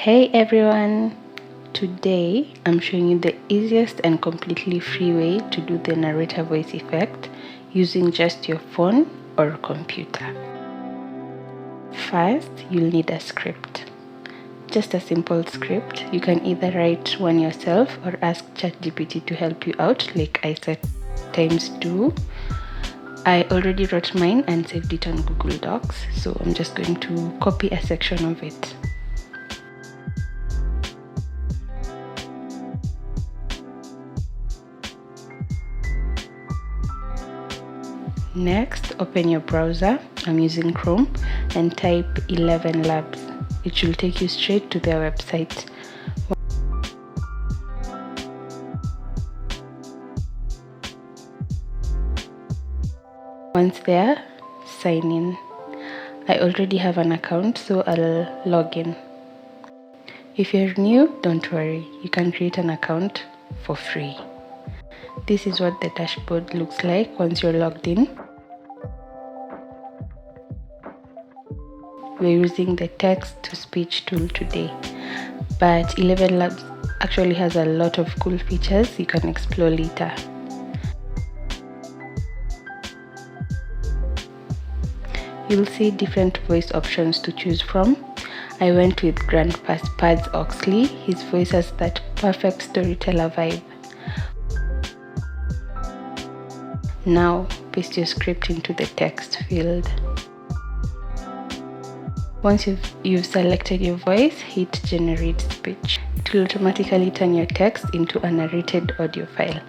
Hey everyone! Today I'm showing you the easiest and completely free way to do the narrator voice effect using just your phone or computer. First, you'll need a script. Just a simple script. You can either write one yourself or ask ChatGPT to help you out like I sometimes do. I already wrote mine and saved it on Google Docs, so I'm just going to copy a section of it. Next, open your browser. I'm using Chrome and type ElevenLabs. It should take you straight to their website. Once there, sign in. I already have an account, so I'll log in. If you're new, don't worry, you can create an account for free. This is what the dashboard looks like once you're logged in. We're using the text-to-speech tool today, but ElevenLabs actually has a lot of cool features you can explore later. You'll see different voice options to choose from. I went with Grandpa Spuds Oxley. His voice has that perfect storyteller vibe. Now, paste your script into the text field. Once you've selected your voice, hit Generate Speech. It will automatically turn your text into a narrated audio file.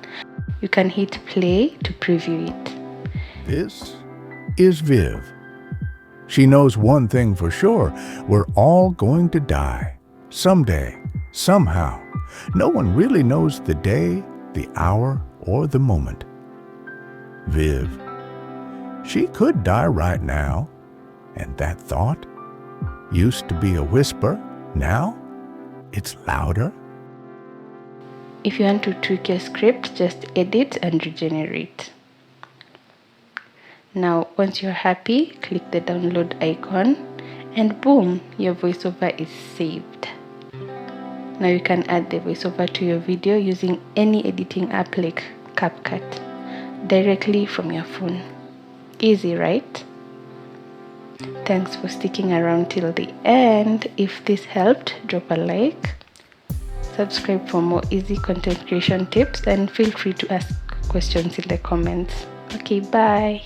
You can hit play to preview it. This is Viv. She knows one thing for sure. We're all going to die. Someday, somehow. No one really knows the day, the hour, or the moment. Viv. She could die right now. And that thought used to be a whisper. Now, it's louder. If you want to tweak your script, just edit and regenerate. Now, once you're happy, click the download icon and boom, your voiceover is saved. Now you can add the voiceover to your video using any editing app like CapCut directly from your phone. Easy, right? Thanks for sticking around till the end. If this helped, drop a like, subscribe for more easy content creation tips, and feel free to ask questions in the comments. Okay, bye.